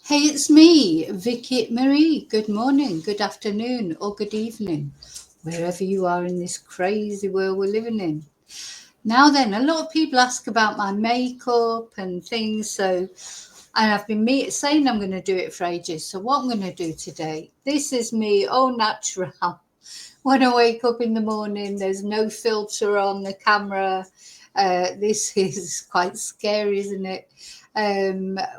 Hey, it's me, Vicky Marie. Good morning, good afternoon, or good evening, wherever you are in this crazy world we're living in. Now then, a lot of people ask about my makeup and things, and I've been saying I'm going to do it for ages. So what I'm going to do today, this is me, all natural. When I wake up in the morning, there's no filter on the camera. This is quite scary, isn't it?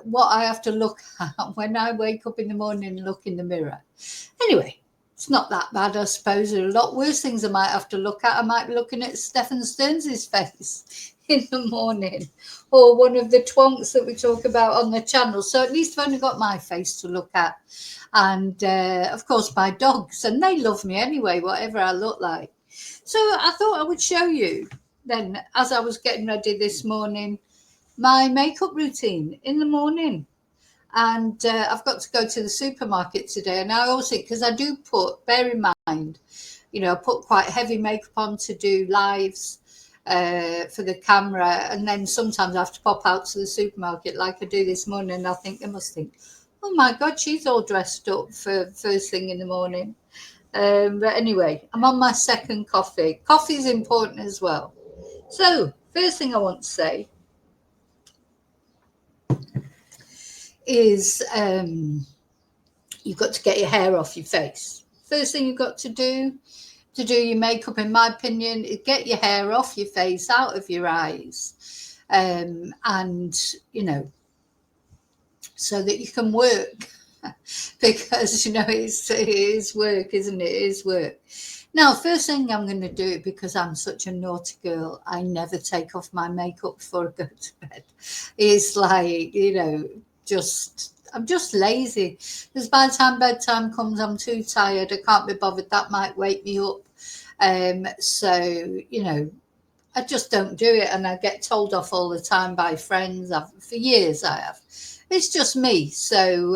What I have to look at when I wake up in the morning and look in the mirror. Anyway, it's not that bad, I suppose. There are a lot worse things I might have to look at. I might be looking at Stephen Stearns' face in the morning, or one of the twonks that we talk about on the channel. So at least I've only got my face to look at. And of course, my dogs, and they love me anyway, whatever I look like. So I thought I would show you then, as I was getting ready this morning, my makeup routine in the morning. And I've got to go to the supermarket today. And I also, because I do bear in mind, I put quite heavy makeup on to do lives for the camera. And then sometimes I have to pop out to the supermarket like I do this morning. And they must think, oh my God, she's all dressed up for first thing in the morning. But anyway, I'm on my second coffee. Coffee is important as well. So first thing I want to say is you've got to get your hair off your face. First thing you've got to do your makeup, in my opinion, is get your hair off your face, out of your eyes, and so that you can work. Because it is work, isn't it? It is work. Now, first thing I'm going to do, because I'm such a naughty girl, I never take off my makeup before I go to bed. It's like, I'm just lazy. Because by the time bedtime comes, I'm too tired. I can't be bothered. That might wake me up. I just don't do it, and I get told off all the time by friends. For years I have. It's just me. So,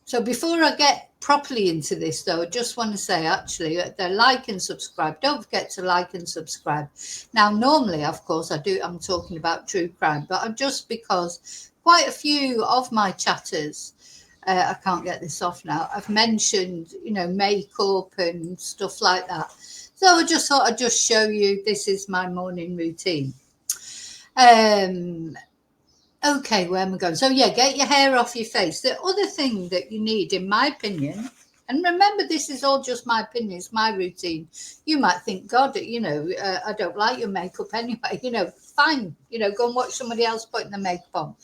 so before I get properly into this, though, I just want to say, actually, like and subscribe. Don't forget to like and subscribe. Now, normally, of course, I'm talking about true crime, but just because quite a few of my chatters, I can't get this off now, I've mentioned, makeup and stuff like that. So I just thought I'd just show you, this is my morning routine. Okay, where am I going? So yeah, get your hair off your face. The other thing that you need, in my opinion, and remember, this is all just my opinion, it's my routine. You might think, God, I don't like your makeup anyway. Fine, go and watch somebody else putting the makeup on.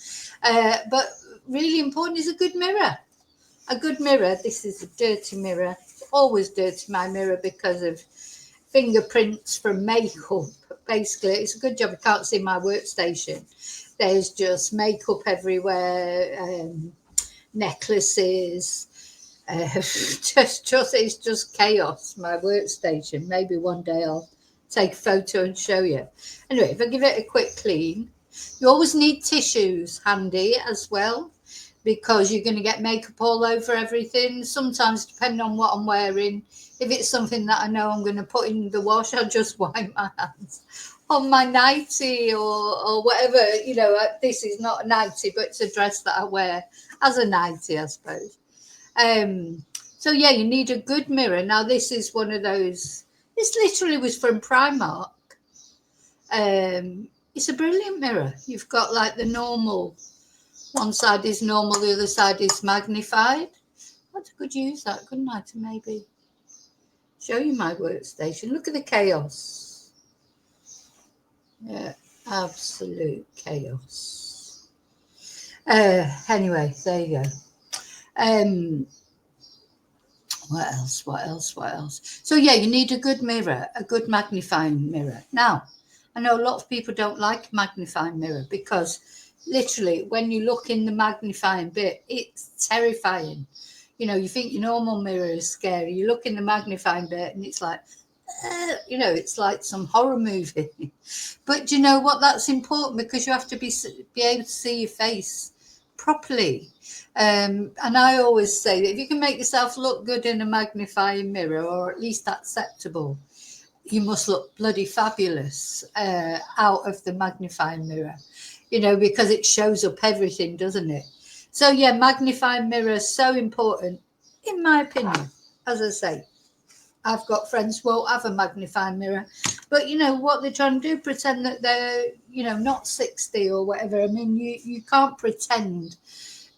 But really important is a good mirror. A good mirror. This is a dirty mirror. It's always dirty, my mirror, because of fingerprints from makeup. Basically, it's a good job I can't see my workstation. There's just makeup everywhere, necklaces. It's just chaos. My workstation. Maybe one day I'll take a photo and show you. Anyway, if I give it a quick clean, you always need tissues handy as well, because you're going to get makeup all over everything. Sometimes, depending on what I'm wearing, if it's something that I know I'm going to put in the wash, I'll just wipe my hands on my nightie or whatever. This is not a nightie, but it's a dress that I wear as a nightie, I suppose. So yeah, you need a good mirror. Now, this is one of those, this literally was from Primark. It's a brilliant mirror. You've got like the normal, one side is normal, the other side is magnified. I could use that, couldn't I, to maybe show you my workstation. Look at the chaos. Yeah, absolute chaos. Anyway, there you go. What else? So yeah, you need a good mirror, a good magnifying mirror. Now, I know a lot of people don't like a magnifying mirror, because literally when you look in the magnifying bit, it's terrifying. You think your normal mirror is scary. You look in the magnifying bit and it's like, it's like some horror movie. But you know what? That's important, because you have to be able to see your face properly. And I always say that if you can make yourself look good in a magnifying mirror, or at least acceptable, you must look bloody fabulous out of the magnifying mirror. you know, because it shows up everything, doesn't it? So yeah, magnifying mirror is so important, in my opinion. As I say, I've got friends who won't have a magnifying mirror, but you know what they're trying to do, pretend that they're, you know, not 60 or whatever. I mean, you can't pretend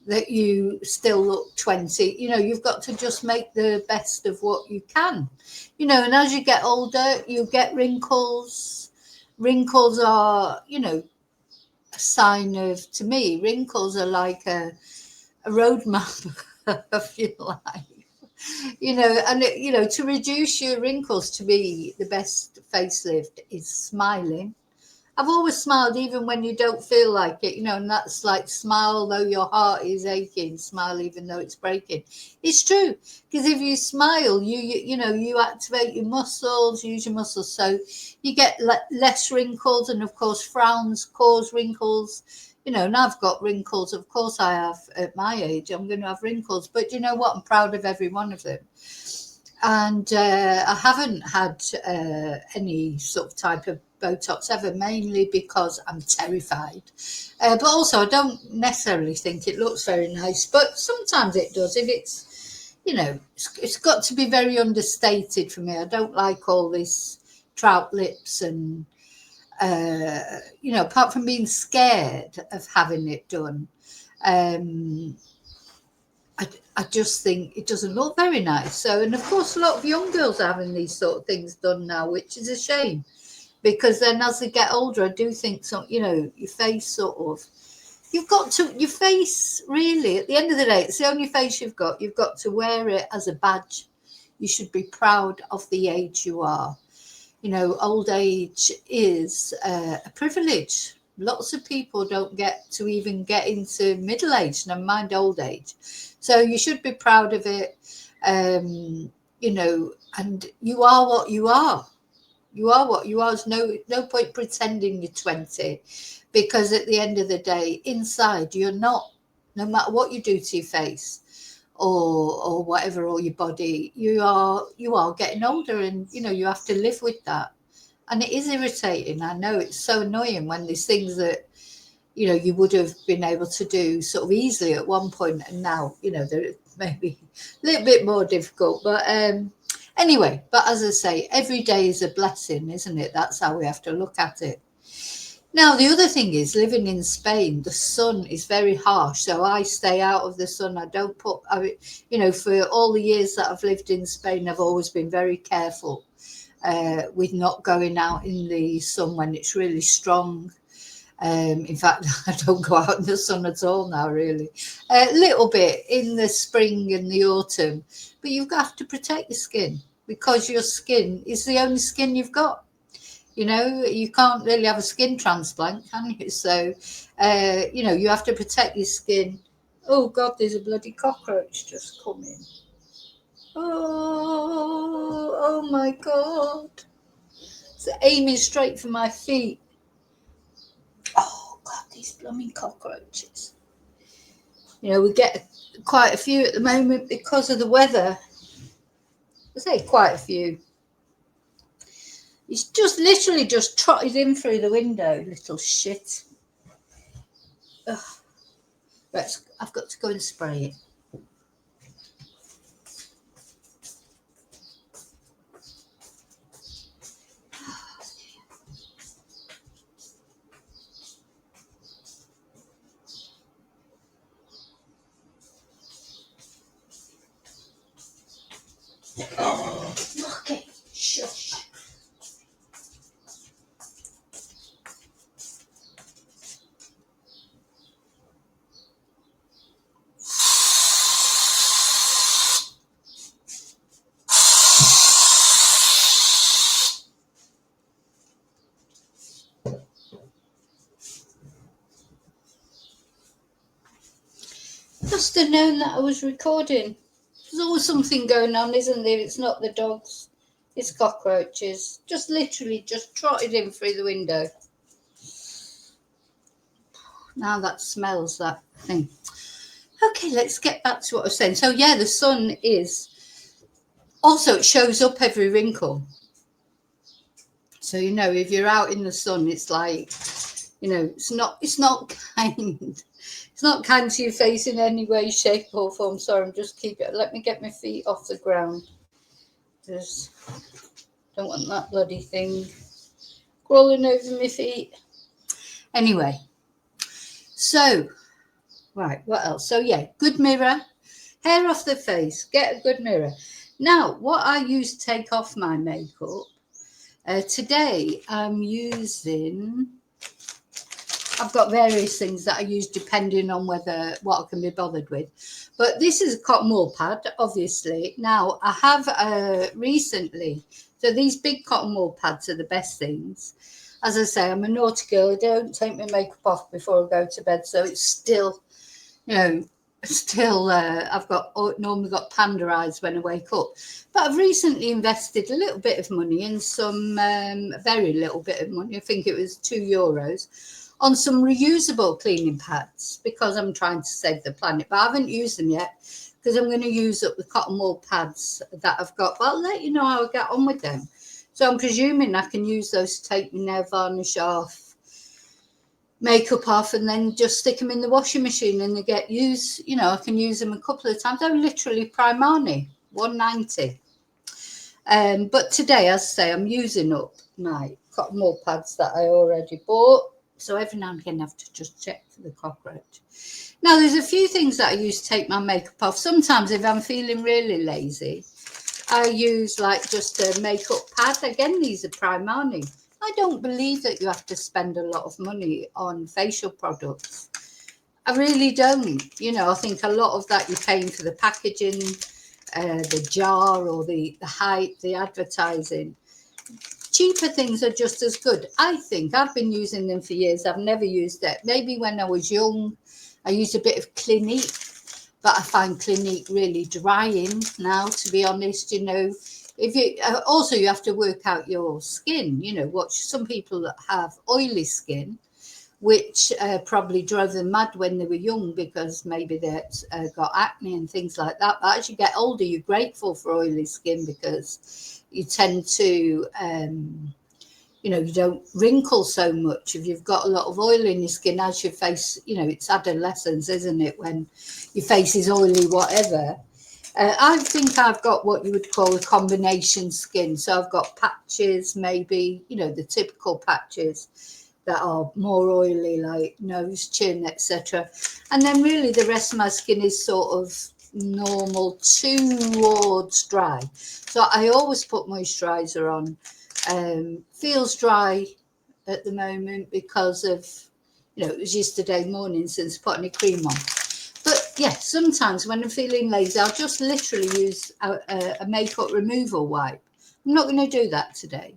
that you still look 20. You know, you've got to just make the best of what you can, you know. And as you get older, you get wrinkles. Wrinkles are, you know, a sign of, to me, wrinkles are like a roadmap of your life, you know. And you know, to reduce your wrinkles, to me the best facelift is smiling. I've always smiled even when you don't feel like it, you know, and that's like smile though your heart is aching, smile even though it's breaking. It's true, because if you smile, you know, you activate your muscles, use your muscles, so you get less wrinkles. And of course, frowns cause wrinkles, you know. And I've got wrinkles, of course I have. At my age, I'm going to have wrinkles, but you know what? I'm proud of every one of them. And I haven't had any sort of type of Botox ever, mainly because I'm terrified. But also, I don't necessarily think it looks very nice, but sometimes it does. If it's, you know, it's got to be very understated for me. I don't like all this trout lips and, you know, apart from being scared of having it done. I just think it doesn't look very nice. So, and of course, a lot of young girls are having these sort of things done now, which is a shame, because then as they get older, I do think so, you know, your face sort of, you've got to, your face really, at the end of the day, it's the only face you've got. You've got to wear it as a badge. You should be proud of the age you are. You know, old age is a privilege. Lots of people don't get to even get into middle age, never mind old age. So you should be proud of it, you know, and you are what you are. You are what you are. There's no point pretending you're 20, because at the end of the day, inside you're not. No matter what you do to your face or whatever, or your body, you are getting older, and you know you have to live with that. And it is irritating. I know it's so annoying when there's things that, you know, you would have been able to do sort of easily at one point, and now, you know, they're maybe a little bit more difficult. But anyway, but as I say, every day is a blessing, isn't it? That's how we have to look at it. Now, the other thing is, living in Spain, the sun is very harsh. So I stay out of the sun. I don't put, you know, for all the years that I've lived in Spain, I've always been very careful with not going out in the sun when it's really strong. In fact, I don't go out in the sun at all now, really. A little bit in the spring and the autumn. But you've got to protect your skin, because your skin is the only skin you've got. You know, you can't really have a skin transplant, can you? So, you know, you have to protect your skin. Oh, God, there's a bloody cockroach just come in. Oh my God. It's aiming straight for my feet. Oh, God, these blooming cockroaches. You know, we get quite a few at the moment because of the weather. I say quite a few. He's just literally just trotted in through the window, little shit. Ugh. Right, I've got to go and spray it. Okay, shush. Must have known that I was recording. There's always something going on, isn't there? It's not the dogs, it's cockroaches. Just literally just trotted in through the window. Now that smells, that thing. Okay, let's get back to what I was saying. So yeah, the sun is also, it shows up every wrinkle. So, you know, if you're out in the sun, it's like, You know, it's not kind. It's not kind to your face in any way, shape or form. Sorry, I'm just let me get my feet off the ground. Just don't want that bloody thing crawling over my feet. Anyway, so, right, what else? So, yeah, good mirror, hair off the face, get a good mirror. Now, what I use to take off my makeup, today I'm using, I've got various things that I use depending on what I can be bothered with. But this is a cotton wool pad, obviously. Now, I have recently, so these big cotton wool pads are the best things. As I say, I'm a naughty girl. I don't take my makeup off before I go to bed, so it's still, you know, I've normally got panda eyes when I wake up. But I've recently invested a little bit of money in some, very little bit of money, I think it was €2, on some reusable cleaning pads because I'm trying to save the planet. But I haven't used them yet because I'm going to use up the cotton wool pads that I've got. But I'll let you know how I get on with them. So I'm presuming I can use those to take my nail varnish off, makeup off, and then just stick them in the washing machine and they get used. You know, I can use them a couple of times. They're literally Primani, $1.90. But today, as I say, I'm using up my cotton wool pads that I already bought. So every now and again I have to just check for the cockroach. Now, there's a few things that I use to take my makeup off. Sometimes if I'm feeling really lazy, I use like just a makeup pad. Again, these are Primani. I don't believe that you have to spend a lot of money on facial products. I really don't. You know, I think a lot of that you're paying for the packaging, the jar or the hype, the advertising. Cheaper things are just as good. I think I've been using them for years. I've never used it. Maybe when I was young, I used a bit of Clinique, but I find Clinique really drying now, to be honest. You know, if you also you have to work out your skin. You know, what some people that have oily skin, which probably drove them mad when they were young because maybe they got acne and things like that. But as you get older, you're grateful for oily skin because you tend to, you know, you don't wrinkle so much if you've got a lot of oil in your skin. As your face, you know, it's adolescence, isn't it, when your face is oily, whatever. I think I've got what you would call a combination skin. So I've got patches, maybe, you know, the typical patches that are more oily, like nose, chin, etc. And then really the rest of my skin is sort of normal towards dry. So I always put moisturizer on. Feels dry at the moment because of, you know, it was yesterday morning since putting a cream on. But yeah, sometimes when I'm feeling lazy, I'll just literally use a makeup removal wipe. I'm not going to do that today.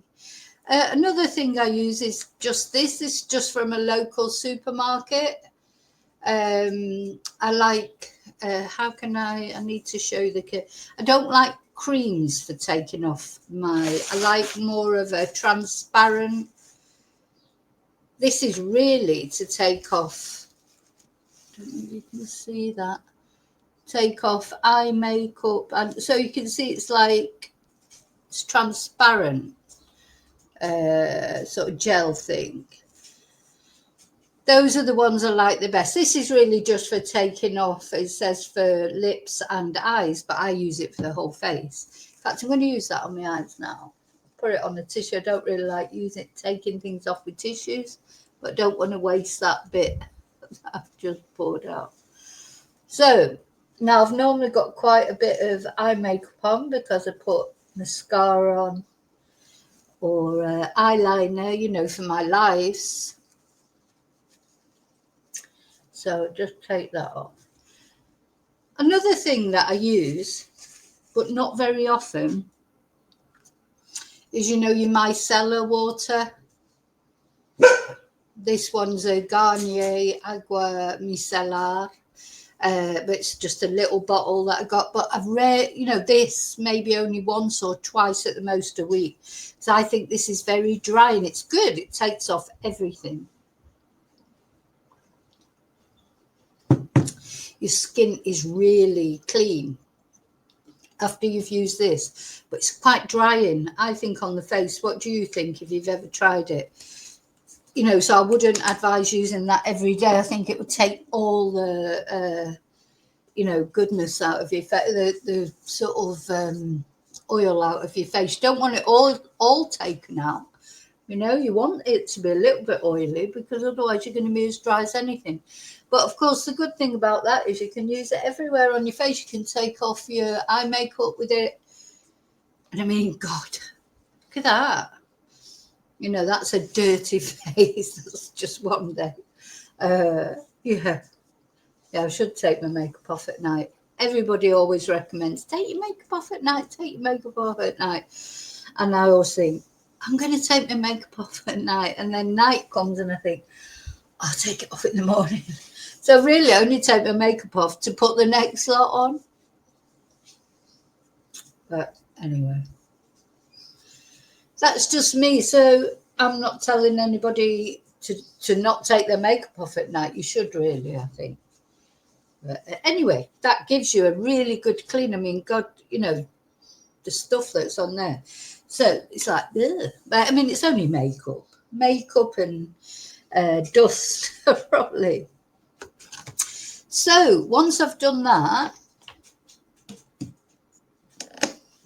Another thing I use is just this. This is just from a local supermarket. I like, how can I need to show you the kit. I don't like creams for taking off I like more of a transparent. This is really to take off, I don't know if you can see that, take off eye makeup, and so you can see it's like it's transparent, sort of gel thing. Those are the ones I like the best. This is really just for taking off. It says for lips and eyes, but I use it for the whole face. In fact, I'm going to use that on my eyes now. Put it on a tissue. I don't really like taking things off with tissues, but don't want to waste that bit that I've just poured out. So now I've normally got quite a bit of eye makeup on because I put mascara on or eyeliner, you know, for my lives. So just take that off. Another thing that I use, but not very often, is, you know, your micellar water. This one's a Garnier Agua Micellar, but it's just a little bottle that I got. But I've read, you know, this maybe only once or twice at the most a week. So I think this is very dry and it's good. It takes off everything. Your skin is really clean after you've used this, but it's quite drying, I think, on the face. What do you think, if you've ever tried it? you know, so I wouldn't advise using that every day. I think it would take all the, you know, goodness out of your face, the sort of oil out of your face. You don't want it all taken out. You know, you want it to be a little bit oily because otherwise you're going to be as dry as anything. But of course, the good thing about that is you can use it everywhere on your face. You can take off your eye makeup with it. And I mean, God, look at that. You know, that's a dirty face. That's just one day. Yeah. Yeah, I should take my makeup off at night. Everybody always recommends, take your makeup off at night, take your makeup off at night. And I always think, I'm going to take my makeup off at night. And then night comes and I think, I'll take it off in the morning. So really, I only take my makeup off to put the next lot on. But anyway, that's just me. So I'm not telling anybody to not take their makeup off at night. You should really, I think. But anyway, that gives you a really good clean. I mean, God, you know, the stuff that's on there. So it's like, ugh. But I mean, it's only makeup and dust, probably. So once I've done that,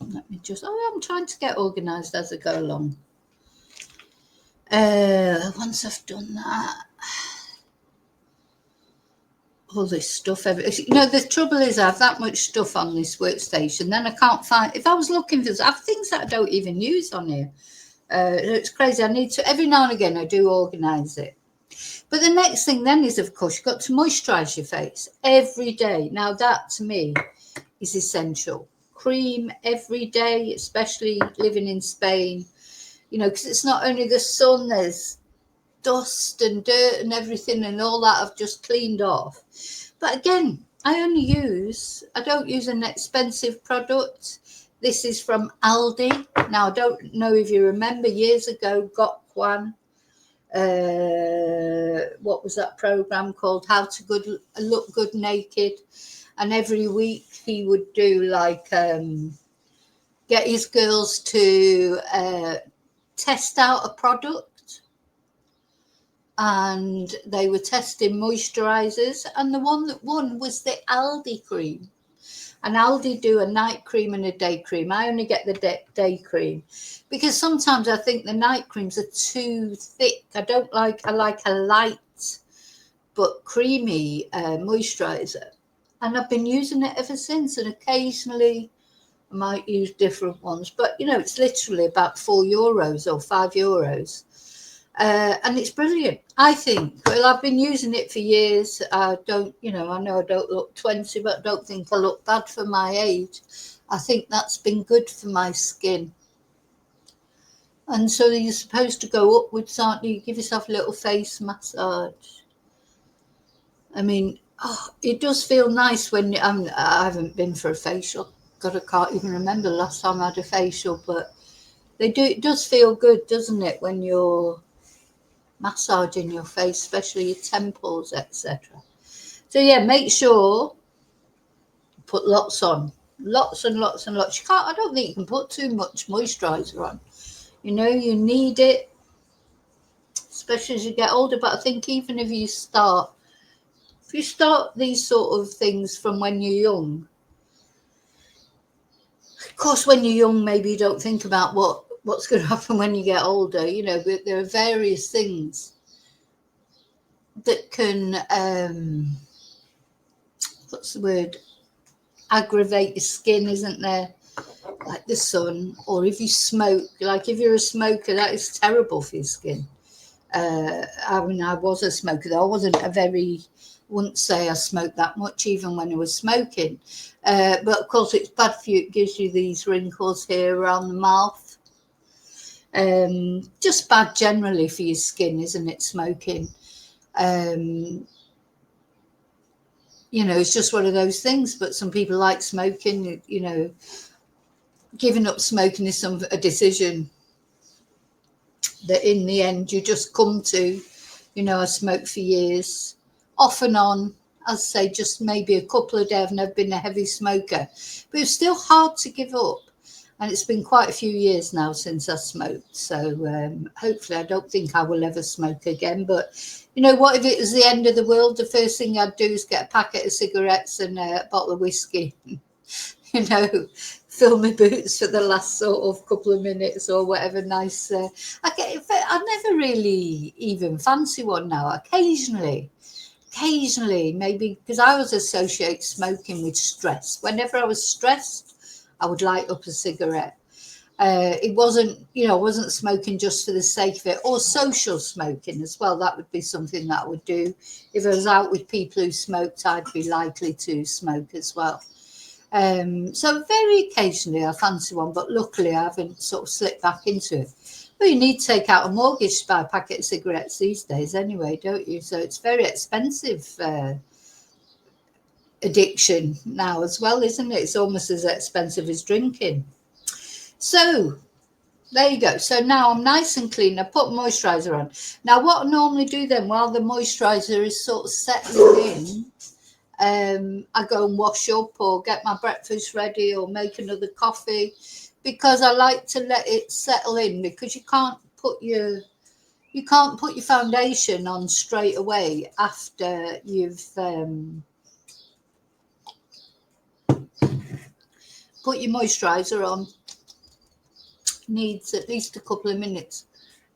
let me just, I'm trying to get organised as I go along. Once I've done that, all this stuff, you know, the trouble is I have that much stuff on this workstation, then I can't find, if I was looking for, I have things that I don't even use on here. It's crazy. I need to, every now and again, I do organise it. But the next thing then is, of course, you've got to moisturise your face every day. Now, that to me is essential. Cream every day, especially living in Spain, you know, because it's not only the sun, there's dust and dirt and everything and all that I've just cleaned off. But again, I don't use an expensive product. This is from Aldi. Now, I don't know if you remember years ago, got one. What was that program called? How to Look Good Naked. And every week he would do like get his girls to test out a product, and they were testing moisturizers, and the one that won was the Aldi cream. And Aldi do a night cream and a day cream. I only get the day cream because sometimes I think the night creams are too thick. I like a light but creamy moisturizer. And I've been using it ever since. And occasionally I might use different ones. But, you know, it's literally about €4 or €5. And it's brilliant, I think. Well, I've been using it for years. I don't, you know, I know I don't look 20, but I don't think I look bad for my age. I think that's been good for my skin. And so you're supposed to go upwards, aren't you? Give yourself a little face massage. I mean, it does feel nice when I haven't been for a facial. God, I can't even remember the last time I had a facial, but it does feel good, doesn't it, when you're massaging your face, especially your temples, etc. So yeah, make sure you put lots on, lots and lots and lots. I don't think you can put too much moisturizer on. You know, you need it, especially as you get older. But I think even if you start these sort of things from when you're young, of course, when you're young, maybe you don't think about what's going to happen when you get older. You know, but there are various things that can what's the word, aggravate your skin, isn't there? Like the sun, or if you smoke, like if you're a smoker, that is terrible for your skin. I mean, I was a smoker, though I wouldn't say I smoked that much even when I was smoking, but of course it's bad for you. It gives you these wrinkles here around the mouth. Just bad generally for your skin, isn't it, smoking? You know, it's just one of those things. But some people like smoking. You know, giving up smoking is a decision that in the end you just come to. You know, I smoked for years, off and on. I'd say just maybe a couple of days. I've never been a heavy smoker, but it's still hard to give up. And it's been quite a few years now since I smoked. So hopefully I don't think I will ever smoke again. But you know what, if it was the end of the world, the first thing I'd do is get a packet of cigarettes and a bottle of whiskey, you know, fill my boots for the last sort of couple of minutes or whatever nice. I never really even fancy one now. Occasionally, maybe because I always associate smoking with stress. Whenever I was stressed, I would light up a cigarette. It wasn't, you know, I wasn't smoking just for the sake of it, or social smoking as well. That would be something that I would do. If I was out with people who smoked, I'd be likely to smoke as well. So very occasionally I fancy one, but luckily I haven't sort of slipped back into it. Well, you need to take out a mortgage to buy a packet of cigarettes these days anyway, don't you? So it's very expensive addiction now as well, isn't it? It's almost as expensive as drinking. So there you go. So now I'm nice and clean. I put moisturiser on. Now what I normally do then, while the moisturiser is sort of settling in, I go and wash up or get my breakfast ready or make another coffee, because I like to let it settle in, because you can't put your foundation on straight away after you've put your moisturiser on. Needs at least a couple of minutes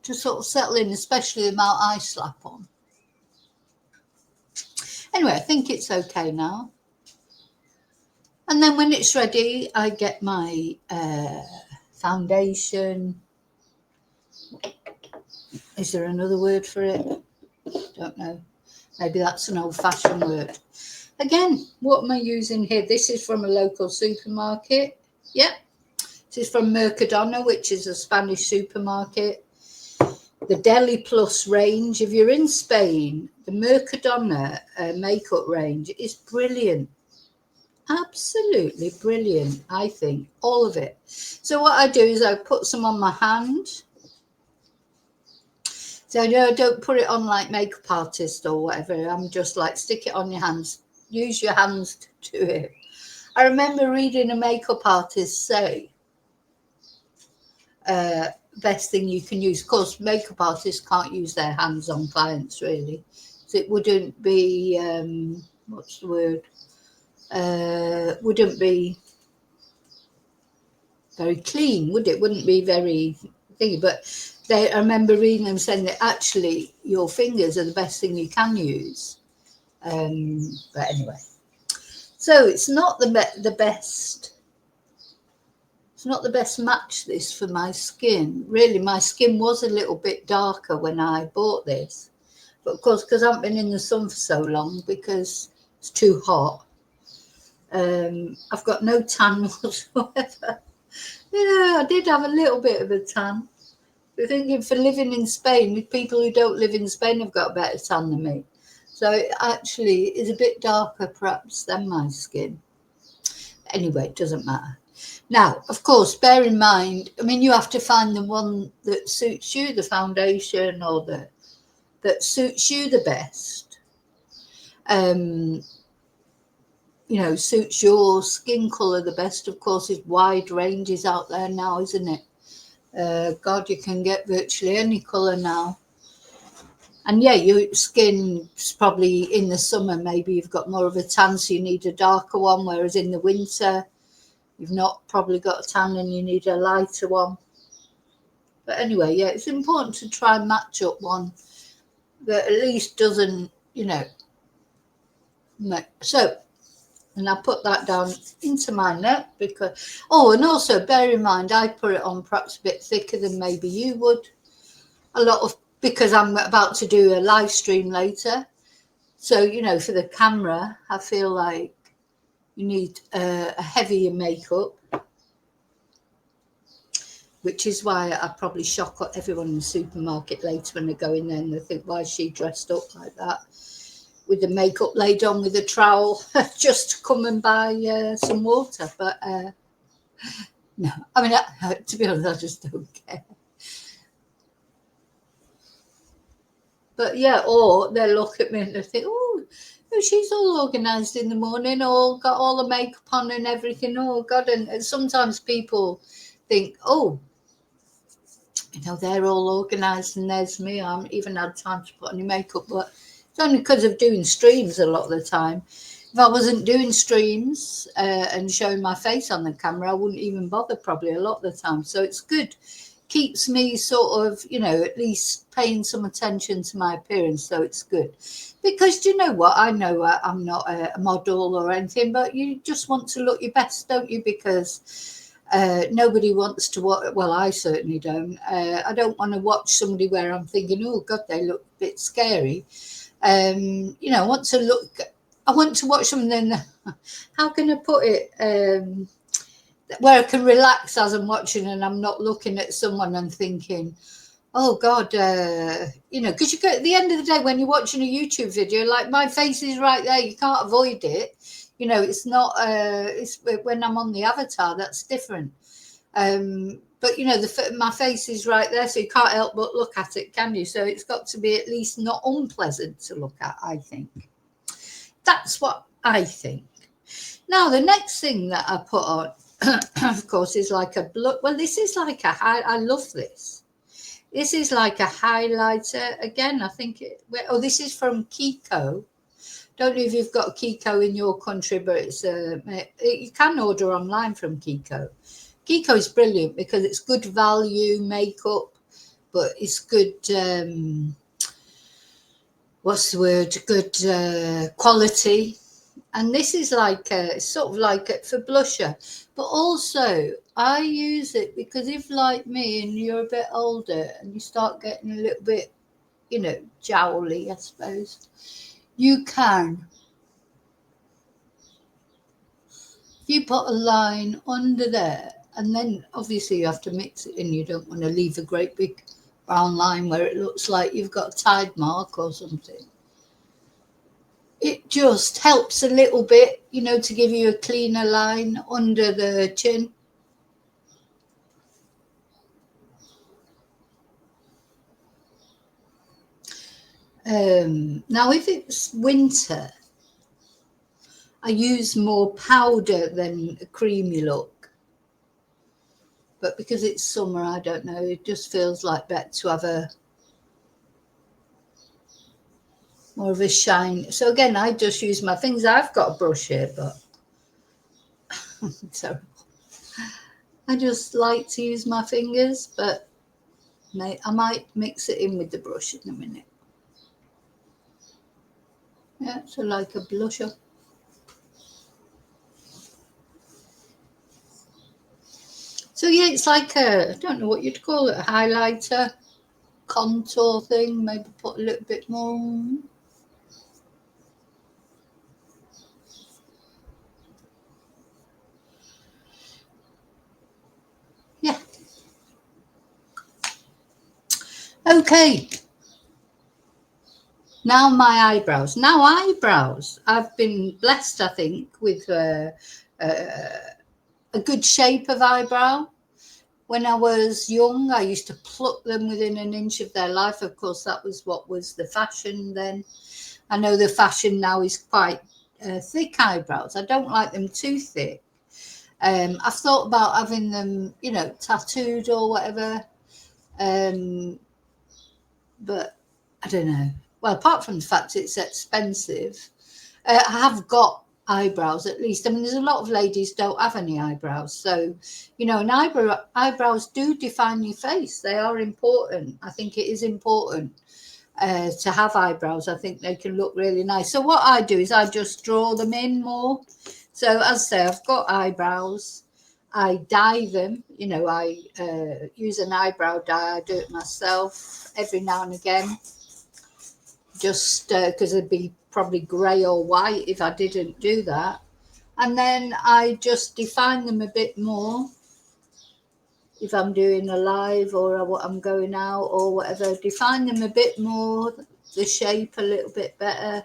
to sort of settle in, especially the amount I slap on. Anyway, I think it's okay now. And then when it's ready, I get my foundation. Is there another word for it? Don't know. Maybe that's an old-fashioned word. Again, what am I using here? This is from a local supermarket. Yep. This is from Mercadona, which is a Spanish supermarket. The Deli Plus range. If you're in Spain, the Mercadona makeup range is brilliant. Absolutely brilliant, I think. All of it. So what I do is I put some on my hand. So I don't put it on like makeup artist or whatever. I'm just like, stick it on your hands. Use your hands to do it. I remember reading a makeup artist say, best thing you can use. Of course, makeup artists can't use their hands on clients, really. So it wouldn't be, what's the word? Wouldn't be very clean, would it? Wouldn't be very thingy. But I remember reading them saying that actually your fingers are the best thing you can use. But anyway, so it's not the best. It's not the best match, this, for my skin. Really, my skin was a little bit darker when I bought this. But of course, because I haven't been in the sun for so long, because it's too hot, I've got no tan whatsoever. I did have a little bit of a tan. But thinking, for living in Spain, with people who don't live in Spain have got a better tan than me. So it actually is a bit darker, perhaps, than my skin. Anyway, it doesn't matter. Now, of course, bear in mind, I mean, you have to find the one that suits you, the foundation, or that suits you the best. Suits your skin colour the best. Of course, there's wide ranges out there now, isn't it? God, you can get virtually any colour now. And yeah, your skin's probably in the summer, maybe you've got more of a tan, so you need a darker one, whereas in the winter, you've not probably got a tan and you need a lighter one. But anyway, yeah, it's important to try and match up one that at least doesn't, So, and I put that down into my neck because, and also bear in mind, I put it on perhaps a bit thicker than maybe you would. Because I'm about to do a live stream later. So, for the camera, I feel like you need a heavier makeup, which is why I probably shock everyone in the supermarket later when they go in there and they think, why is she dressed up like that? With the makeup laid on with a trowel, just to come and buy some water. But no, I mean, to be honest, I just don't care. But yeah, or they look at me and they think, oh, she's all organised in the morning, got all the makeup on and everything. Oh, God. And sometimes people think, oh, they're all organised and there's me. I haven't even had time to put any makeup, but it's only because of doing streams a lot of the time. If I wasn't doing streams and showing my face on the camera, I wouldn't even bother probably a lot of the time. So it's good. Keeps me sort of, at least paying some attention to my appearance. So it's good. Because do you know what? I know I'm not a model or anything, but you just want to look your best, don't you? Because nobody wants to watch. Well, I certainly don't. I don't want to watch somebody where I'm thinking, oh, God, they look a bit scary. I want to look... I want to watch something, how can I put it, where I can relax as I'm watching and I'm not looking at someone and thinking, oh, God, because you go at the end of the day when you're watching a YouTube video, like my face is right there, you can't avoid it. It's not, it's when I'm on the avatar, that's different. But, my face is right there, so you can't help but look at it, can you? So it's got to be at least not unpleasant to look at, I think. That's what I think. Now, the next thing that I put on, of course, is like a well, this is like I love this. This is like a highlighter. Again, I think this is from Kiko. Don't know if you've got Kiko in your country, but it's you can order online from Kiko. Kiko is brilliant because it's good value makeup, but it's good... what's the word? Good quality. And this is like sort of like for blusher, but also I use it because if, like me, and you're a bit older and you start getting a little bit, jowly, I suppose, you can. If you put a line under there, and then obviously you have to mix it in. You don't want to leave a great big brown line where it looks like you've got a Tide mark or something. It just helps a little bit, to give you a cleaner line under the chin. Now, if it's winter, I use more powder than a creamy look. But because it's summer, I don't know, it just feels like better to have more of a shine. So again, I just use my fingers. I've got a brush here, but so I just like to use my fingers, but I might mix it in with the brush in a minute. Yeah, so like a blusher. So yeah, it's like I don't know what you'd call it, a highlighter, contour thing. Maybe put a little bit more. Yeah. Okay. Now my eyebrows. I've been blessed, I think, with a good shape of eyebrow. When I was young, I used to pluck them within an inch of their life. Of course, that was what was the fashion then. I know the fashion now is quite thick eyebrows. I don't like them too thick. I've thought about having them, tattooed or whatever. But I don't know. Well, apart from the fact it's expensive, I have got eyebrows at least. I mean, there's a lot of ladies don't have any eyebrows. So, and eyebrows do define your face. They are important. I think it is important to have eyebrows. I think they can look really nice. So what I do is I just draw them in more. So as I say, I've got eyebrows. I dye them, I use an eyebrow dye. I do it myself every now and again, just because it'd be probably grey or white if I didn't do that. And then I just define them a bit more if I'm doing a live or what I'm going out or whatever. Define them a bit more, the shape a little bit better.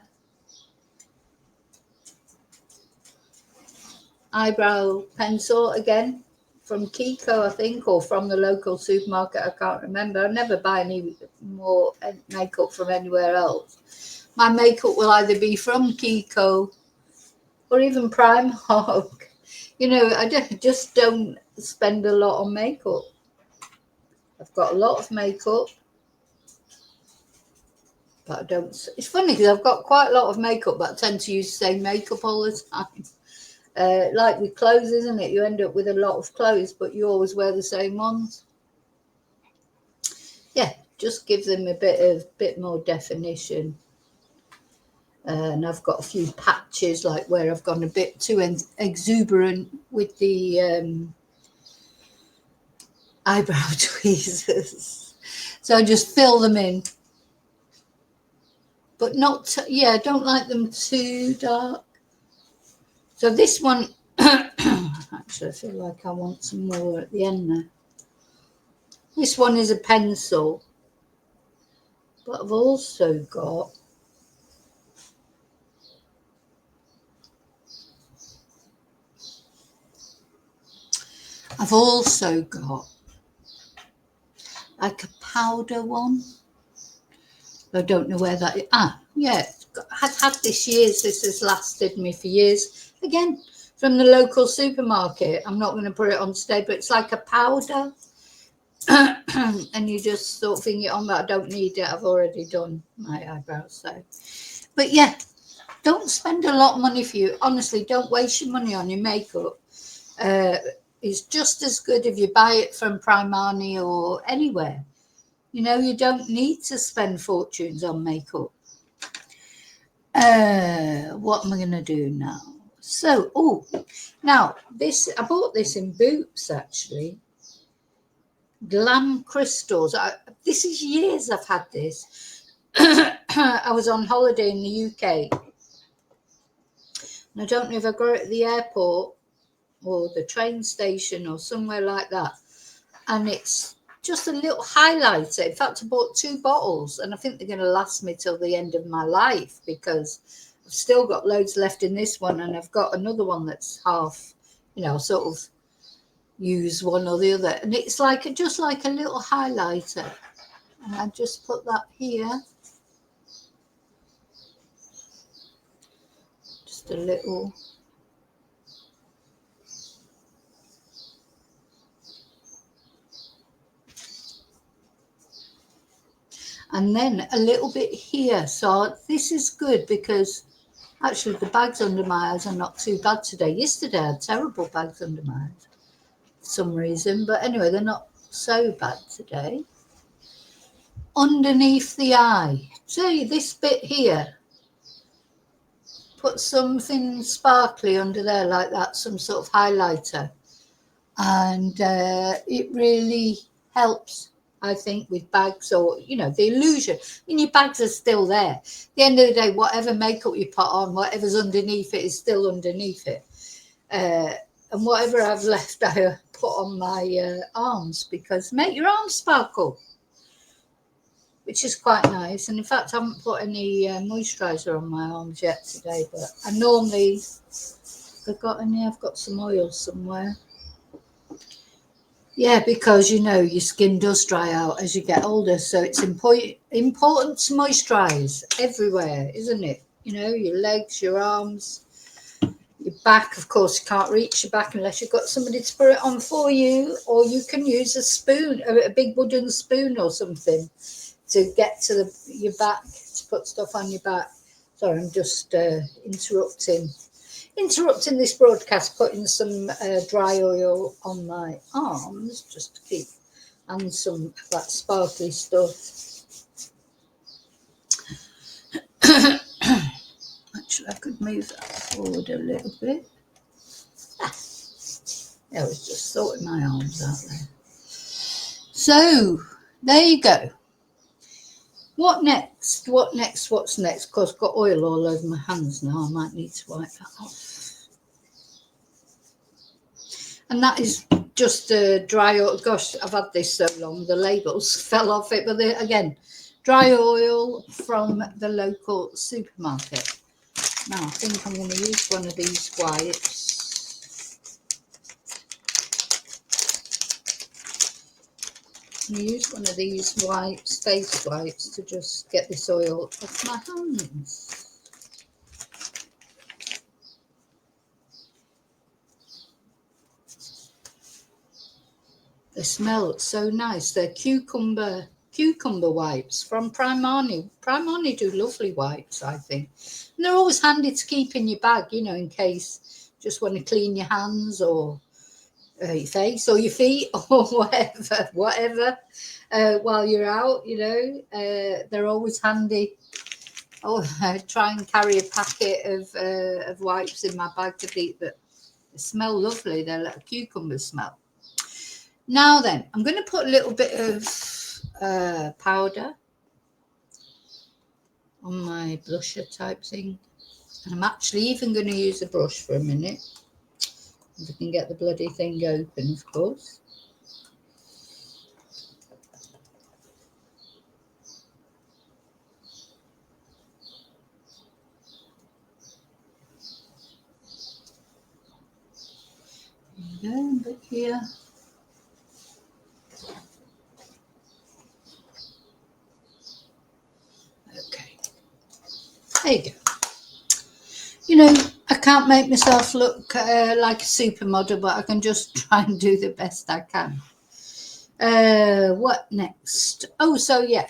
Eyebrow pencil again. From Kiko, I think, or from the local supermarket. I can't remember. I never buy any more makeup from anywhere else. My makeup will either be from Kiko or even Primark. I just don't spend a lot on makeup. I've got a lot of makeup, but I don't. It's funny because I've got quite a lot of makeup, but I tend to use the same makeup all the time. Like with clothes, isn't it? You end up with a lot of clothes, but you always wear the same ones. Yeah, just give them a bit more definition. And I've got a few patches, like where I've gone a bit too exuberant with the eyebrow tweezers. So I just fill them in. But not, I don't like them too dark. So this one, actually I feel like I want some more at the end there. This one is a pencil. But I've also got like a powder one. I don't know where that is. Yeah, I've had this years. This has lasted me for years. Again, from the local supermarket. I'm not going to put it on today, but it's like a powder. And you just sort of thing it on, but I don't need it. I've already done my eyebrows. So, but yeah, don't spend a lot of money for you. Honestly, don't waste your money on your makeup. It's just as good if you buy it from Primani or anywhere. You know, you don't need to spend fortunes on makeup. What am I going to do now? So, now this, I bought this in Boots actually. Glam crystals. This is years I've had this. I was on holiday in the UK. And I don't know if I got it at the airport or the train station or somewhere like that. And it's just a little highlighter. In fact, I bought 2 bottles and I think they're going to last me till the end of my life because I've still got loads left in this one and I've got another one that's half, sort of use one or the other. And it's just like a little highlighter. And I just put that here. Just a little. And then a little bit here. So this is good because actually the bags under my eyes are not too bad today. Yesterday I had terrible bags under my eyes for some reason. But anyway, they're not so bad today. Underneath the eye. See this bit here. Put something sparkly under there like that, some sort of highlighter. And it really helps, I think, with bags or, the illusion. Your bags are still there. At the end of the day, whatever makeup you put on, whatever's underneath it is still underneath it. And whatever I've left, I put on my arms because make your arms sparkle, which is quite nice. And in fact, I haven't put any moisturiser on my arms yet today, but I normally, I've got some oil somewhere. Yeah, because your skin does dry out as you get older, so it's important to moisturize everywhere, isn't it? Your legs, your arms, your back. Of course, you can't reach your back unless you've got somebody to put it on for you, or you can use a spoon, a big wooden spoon or something to get to your back, to put stuff on your back. Sorry, I'm just interrupting this broadcast, putting some dry oil on my arms just to keep, and some of that sparkly stuff. Actually, I could move that forward a little bit. I was just sorting my arms out there. So, there you go. What next? What's next? Of course, I've got oil all over my hands now. I might need to wipe that off. And that is just dry oil. Gosh, I've had this so long, the labels fell off it. But again, dry oil from the local supermarket. Now, I think I'm going to use one of these wipes. I'm going to use one of these wipes, face wipes, to just get this oil off my hands. They smell so nice. They're cucumber wipes from Primani. Primani do lovely wipes, I think. And they're always handy to keep in your bag, you know, in case you just want to clean your hands or your face or your feet or whatever, while you're out, you know. They're always handy. Oh, I try and carry a packet of wipes in my bag to keep that. They smell lovely. They're like a cucumber smell. Now then, I'm going to put a little bit of powder on my blusher type thing. And I'm actually even going to use a brush for a minute. If I can get the bloody thing open, of course. There you go, but here. Okay. There you go. You know, I can't make myself look like a supermodel, but I can just try and do the best I can. What next? Oh, so yeah.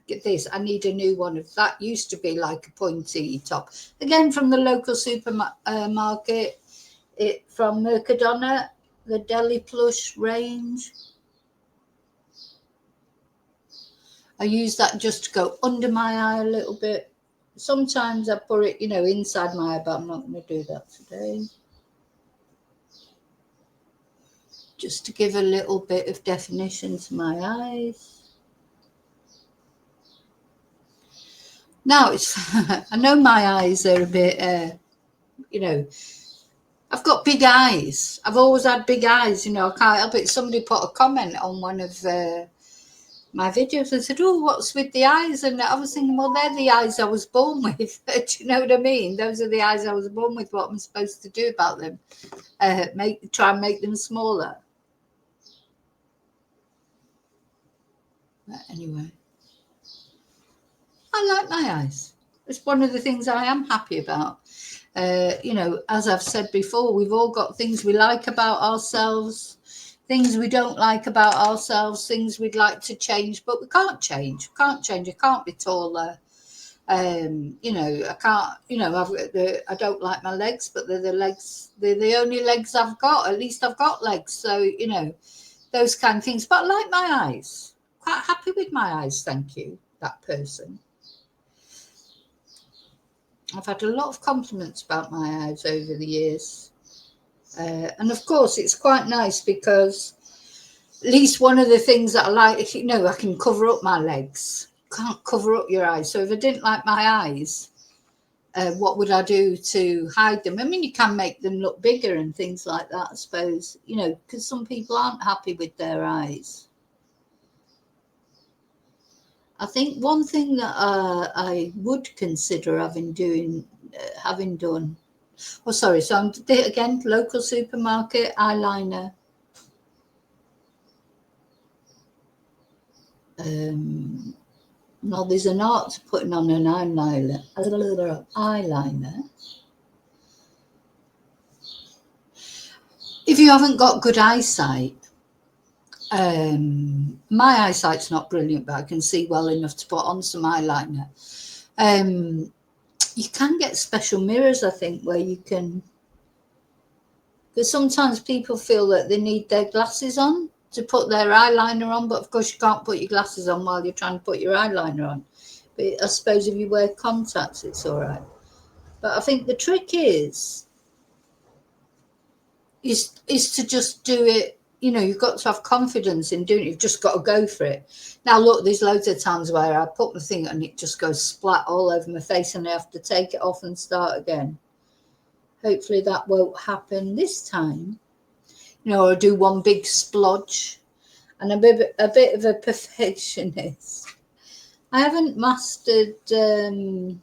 Get this, I need a new one. If that used to be like a pointy top. Again, from the local supermarket. It from Mercadona, the Deli Plush range. I use that just to go under my eye a little bit. Sometimes I put it, you know, inside my eye, but I'm not going to do that today. Just to give a little bit of definition to my eyes. Now it's, I know my eyes are a bit, you know, I've got big eyes. I've always had big eyes, you know, I can't help it. Somebody put a comment on one of my videos and said, oh, what's with the eyes? And I was thinking, well, they're the eyes I was born with. Do you know what I mean? Those are the eyes I was born with. What am I supposed to do about them? Try and make them smaller. But anyway, I like my eyes. It's one of the things I am happy about. You know, as I've said before, we've all got things we like about ourselves, things we don't like about ourselves, things we'd like to change, but we can't change. I can't be taller. You know, I can't, you know, I don't like my legs, but they're the only legs I've got. At least I've got legs. So, you know, those kind of things. But I like my eyes. Quite happy with my eyes, thank you, that person. I've had a lot of compliments about my eyes over the years. And of course, it's quite nice because at least one of the things that I like, you know, I can cover up my legs. Can't cover up your eyes. So if I didn't like my eyes, what would I do to hide them? I mean, you can make them look bigger and things like that, I suppose, you know, because some people aren't happy with their eyes. I think one thing that I would consider having done. Oh, sorry. So I'm again local supermarket eyeliner. Now there's an art to putting on an eyeliner. If you haven't got good eyesight, my eyesight's not brilliant, but I can see well enough to put on some eyeliner. You can get special mirrors, I think, where you can, because sometimes people feel that they need their glasses on to put their eyeliner on, but of course you can't put your glasses on while you're trying to put your eyeliner on. But I suppose if you wear contacts, it's all right. But I think the trick is to just do it. You know, you've got to have confidence in doing it. You've just got to go for it. Now, look, there's loads of times where I put the thing and it just goes splat all over my face and I have to take it off and start again. Hopefully that won't happen this time. You know, or do one big splodge. And I'm a bit of a perfectionist. I haven't mastered, you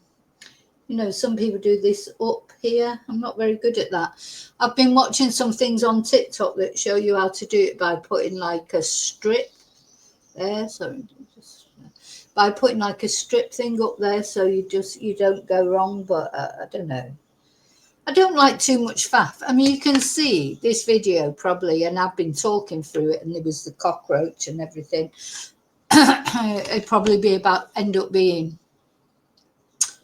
know, some people do this up here. I'm not very good at that. I've been watching some things on TikTok that show you how to do it by putting like a strip there. Sorry, by putting like a strip thing up there so you don't go wrong. But I don't know. I don't like too much faff. I mean, you can see this video probably, and I've been talking through it, and there was the cockroach and everything. It'd probably be about, end up being,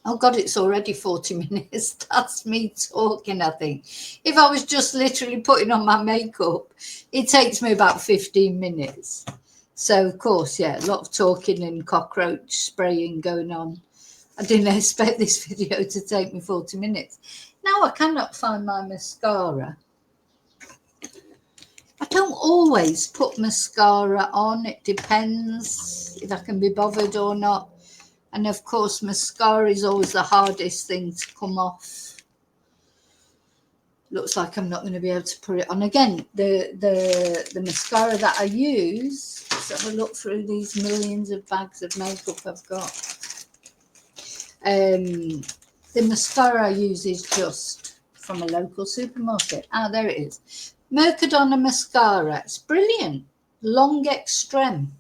oh God, it's already 40 minutes. That's me talking, I think. If I was just literally putting on my makeup, it takes me about 15 minutes. So, of course, yeah, a lot of talking and cockroach spraying going on. I didn't expect this video to take me 40 minutes. Now I cannot find my mascara. I don't always put mascara on. It depends if I can be bothered or not. And of course, mascara is always the hardest thing to come off. Looks like I'm not going to be able to put it on again. The mascara that I use, let's have a look through these millions of bags of makeup I've got. The mascara I use is just from a local supermarket. Ah, there it is. Mercadona mascara. It's brilliant. Long extreme.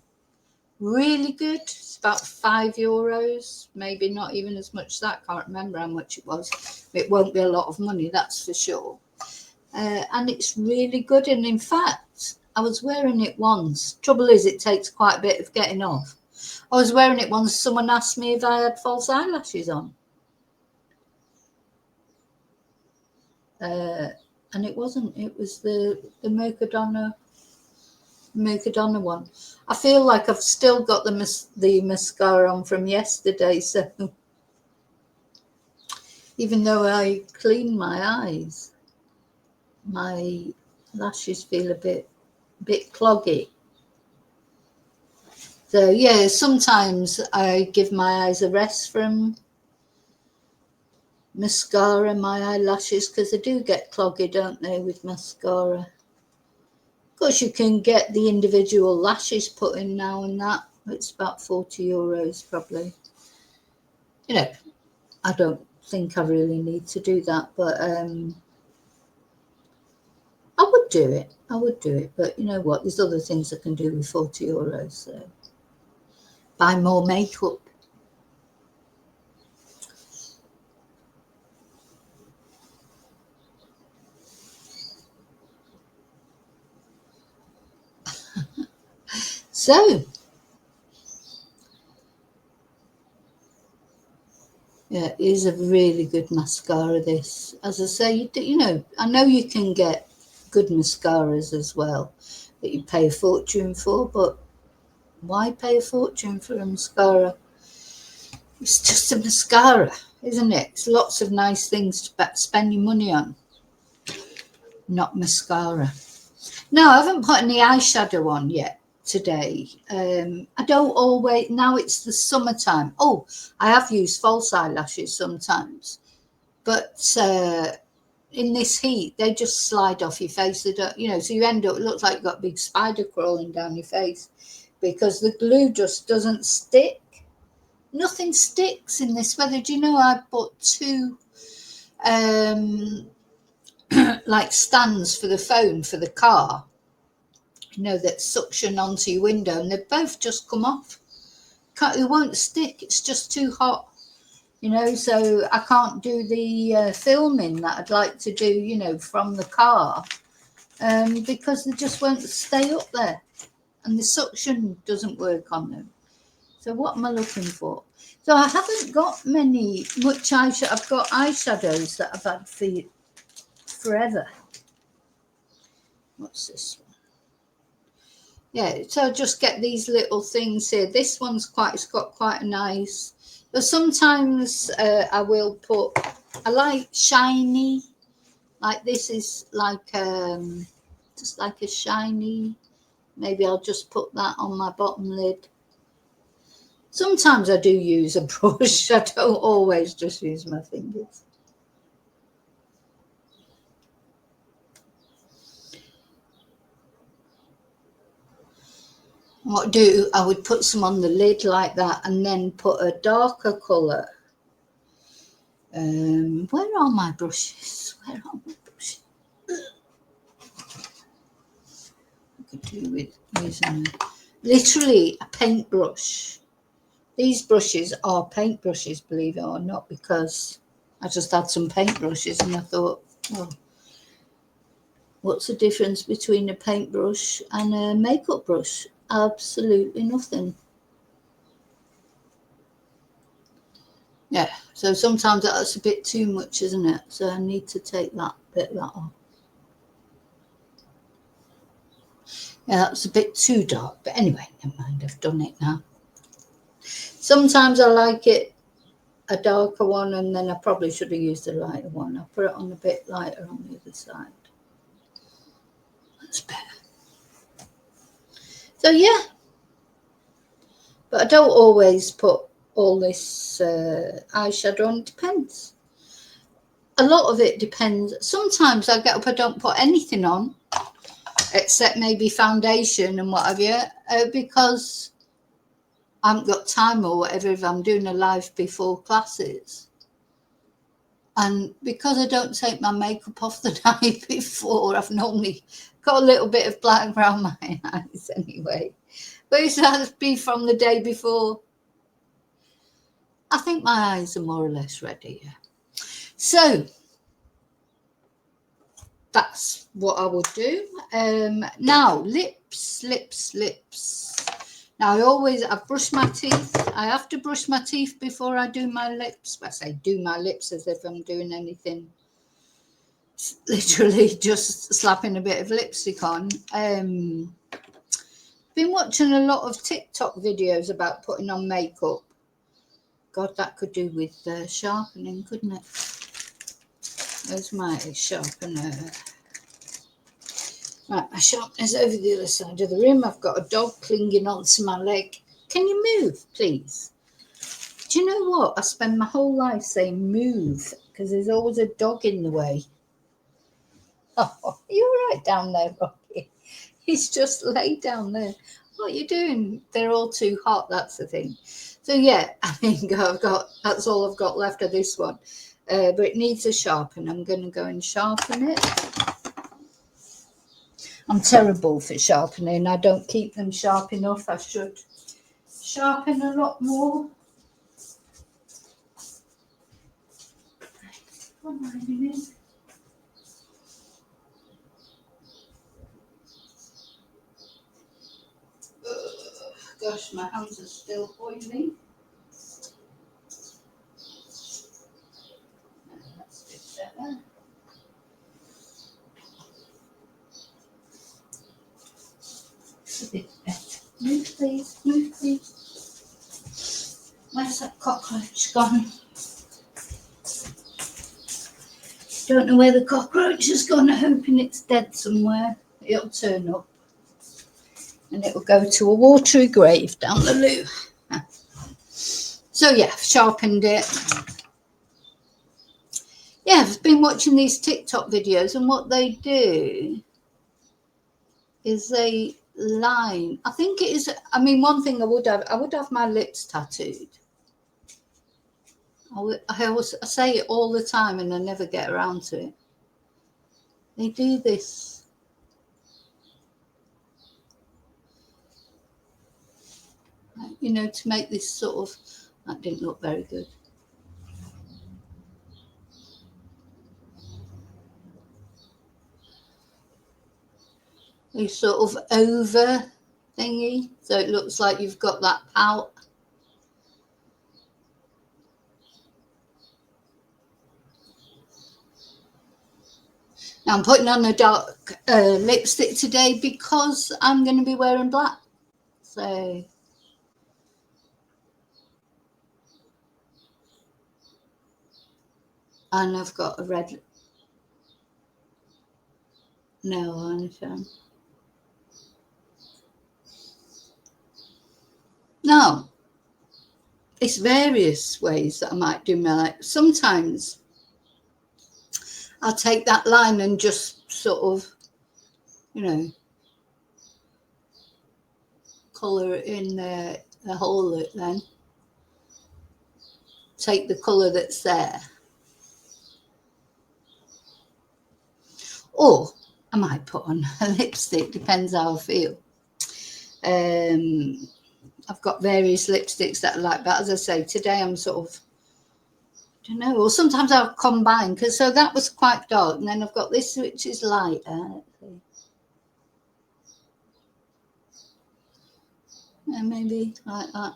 Really good. It's about €5, maybe not even as much as that. Can't remember how much it was. It won't be a lot of money, that's for sure. And it's really good. And in fact, I was wearing it once. Trouble is, it takes quite a bit of getting off. I was wearing it once. Someone asked me if I had false eyelashes on. And it wasn't. It was the Mercadona one. I feel like I've still got the mascara on from yesterday, so even though I clean my eyes, my lashes feel a bit cloggy. So yeah, sometimes I give my eyes a rest from mascara, my eyelashes, because they do get cloggy, don't they, with mascara. Of course, you can get the individual lashes put in now and that. It's about €40 probably. You know, I don't think I really need to do that, but I would do it. I would do it, but you know what? There's other things I can do with €40, so buy more makeup. So, yeah, it is a really good mascara, this. As I say, you know, I know you can get good mascaras as well that you pay a fortune for, but why pay a fortune for a mascara? It's just a mascara, isn't it? It's lots of nice things to spend your money on, not mascara. No, I haven't put any eyeshadow on yet today. I don't always, now it's the summertime. Oh, I have used false eyelashes sometimes, but in this heat, they just slide off your face. They don't, you know, so you end up, it looks like you've got a big spider crawling down your face because the glue just doesn't stick. Nothing sticks in this weather. Do you know I bought two like stands for the phone for the car, you know, that suction onto your window, and they've both just come off. It won't stick. It's just too hot, you know, so I can't do the filming that I'd like to do, you know, from the car because they just won't stay up there and the suction doesn't work on them. So what am I looking for? So I haven't got much eyeshadow. I've got eyeshadows that I've had for forever. What's this one? Yeah, so I just get these little things here. This one's it's got quite a nice, but sometimes I will put, I like shiny, like this is like just like a shiny, maybe I'll just put that on my bottom lid. Sometimes I do use a brush. I don't always just use my fingers. What I do, I would put some on the lid like that and then put a darker colour. Where are my brushes? Where are my brushes? I could do with using literally a paintbrush. These brushes are paintbrushes, believe it or not, because I just had some paintbrushes and I thought, well, what's the difference between a paintbrush and a makeup brush? Absolutely nothing. Yeah, so sometimes that's a bit too much, isn't it? So I need to take that bit of that off. Yeah, that's a bit too dark. But anyway, never mind, I've done it now. Sometimes I like it a darker one, and then I probably should have used a lighter one. I'll put it on a bit lighter on the other side. That's better. So yeah, but I don't always put all this eyeshadow on. It depends. A lot of it depends. Sometimes I get up, I don't put anything on except maybe foundation and what have you, because I haven't got time or whatever if I'm doing a live before classes. And because I don't take my makeup off the night before, I've normally got a little bit of black around my eyes anyway. But it has to be from the day before. I think my eyes are more or less ready, yeah. So that's what I would do. Now, lips. Now, I've brushed my teeth. I have to brush my teeth before I do my lips. I say do my lips as if I'm doing anything. It's literally just slapping a bit of lipstick on. Been watching a lot of TikTok videos about putting on makeup. God, that could do with sharpening, couldn't it? There's my sharpener. Right, my sharpener's over the other side of the room. I've got a dog clinging onto my leg. Can you move, please? Do you know what? I spend my whole life saying move because there's always a dog in the way. Oh, you're right down there, Robbie. He's just laid down there. What are you doing? They're all too hot, that's the thing. So yeah, I think that's all I've got left of this one. But it needs a sharpen. I'm going to go and sharpen it. I'm terrible for sharpening. I don't keep them sharp enough. I should sharpen a lot more. Come on, minute. Gosh, my hands are still oily. That's a bit better. A bit better. Move, please. Move, please. Where's that cockroach gone? Don't know where the cockroach has gone. I'm hoping it's dead somewhere. It'll turn up. And it will go to a watery grave down the loo. So yeah, I've sharpened it. Yeah, I've been watching these TikTok videos, and what they do is they line. I think it is. I mean, one thing I would have my lips tattooed. I say it all the time, and I never get around to it. They do this. You know, to make this sort of. That didn't look very good. This sort of over thingy, so it looks like you've got that pout. Now I'm putting on a dark lipstick today because I'm going to be wearing black. So and I've got a red nail on. Now, it's various ways that I might do my light. Sometimes I'll take that line and just sort of, you know, colour it in the hole then. Take the colour that's there. Or I might put on a lipstick, depends how I feel. I've got various lipsticks that I like, but as I say, today I'm sort of don't know, or sometimes I'll combine, because so that was quite dark, and then I've got this which is lighter. And maybe like that.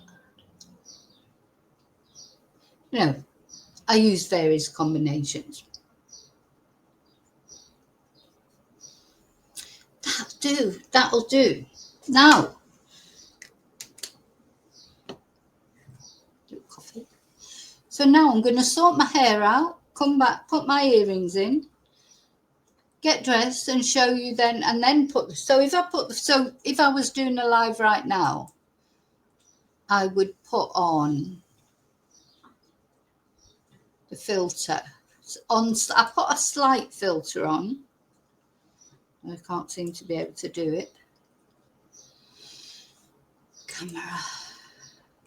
You know, I use various combinations. That'll do. Now, do coffee. So now I'm going to sort my hair out, come back, put my earrings in, get dressed, and show you then, and then put. So if I was doing a live right now, I would put on the filter. I put a slight filter on. I can't seem to be able to do it. Camera.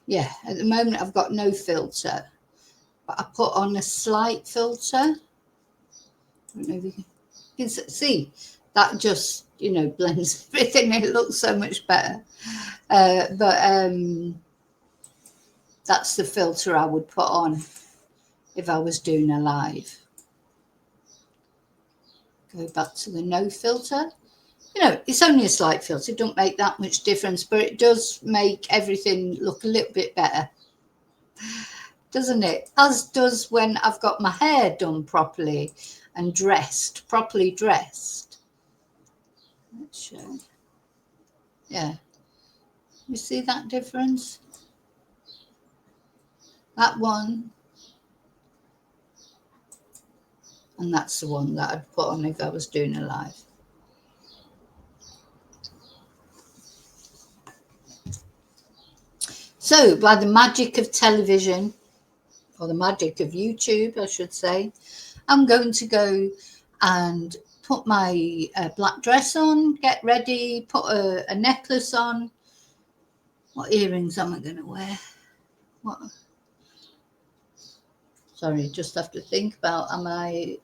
Yeah, at the moment I've got no filter, but I put on a slight filter. I don't know if you can see that, just, you know, blends everything. It looks so much better. But that's the filter I would put on if I was doing a live. Go back to the no filter. You know, it's only a slight filter. It don't make that much difference, but it does make everything look a little bit better, doesn't it? As does when I've got my hair done properly and properly dressed. Let's show. Yeah. You see that difference? That one. And that's the one that I'd put on if I was doing a live. So, by the magic of television, or the magic of YouTube, I should say, I'm going to go and put my black dress on, get ready, put a necklace on. What earrings am I going to wear? What? Sorry, just have to think about, am I,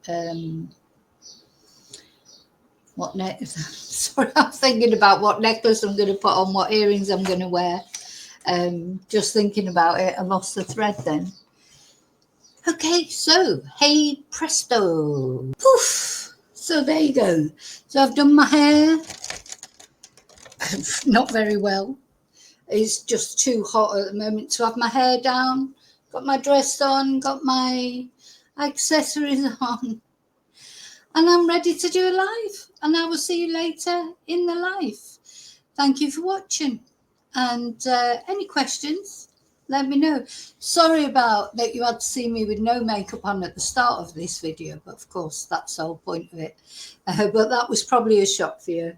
what necklace? Sorry, I'm thinking about what necklace I'm going to put on, what earrings I'm going to wear. Just thinking about it, I lost the thread then. Okay, so, hey presto. Poof. So there you go. So I've done my hair. Not very well. It's just too hot at the moment to have my hair down. Got my dress on, got my accessories on, and I'm ready to do a live. And I will see you later in the live. Thank you for watching. And any questions, let me know. Sorry about that you had to see me with no makeup on at the start of this video, but of course that's the whole point of it. But that was probably a shock for you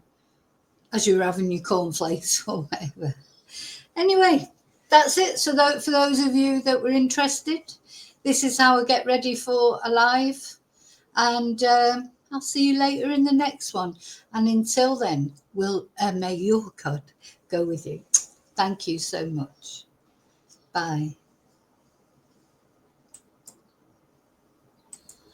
as you were having your cornflakes or whatever. Anyway, that's it. So for those of you that were interested, this is how I get ready for a live. And I'll see you later in the next one. And until then, may your God go with you. Thank you so much. Bye.